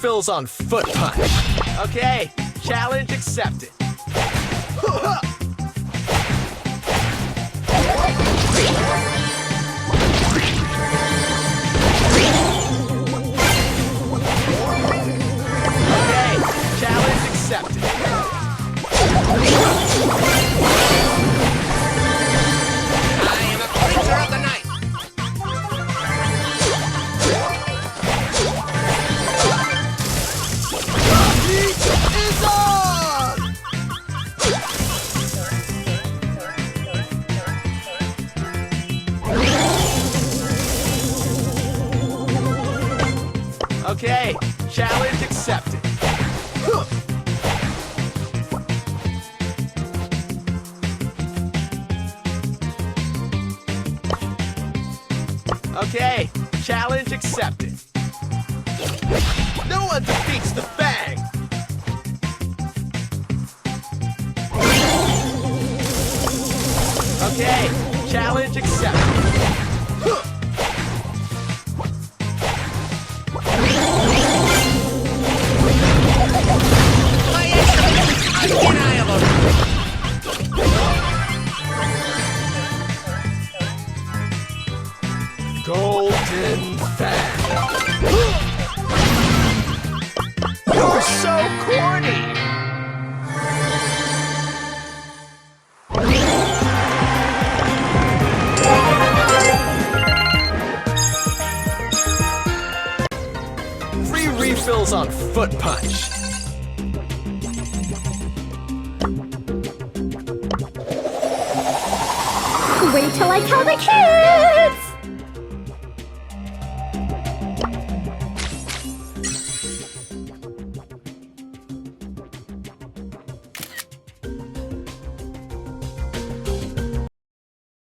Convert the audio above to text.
refills on foot punch. Okay, challenge accepted. Okay, challenge accepted. I am a creature of the night. Heat is on! Okay, challenge accepted. Okay, challenge accepted. No one defeats the Fang! Okay, challenge accepted. My enemy is undeniable. Golden Fang. You're so corny! Free refills on foot punch. Wait till I tell the kids!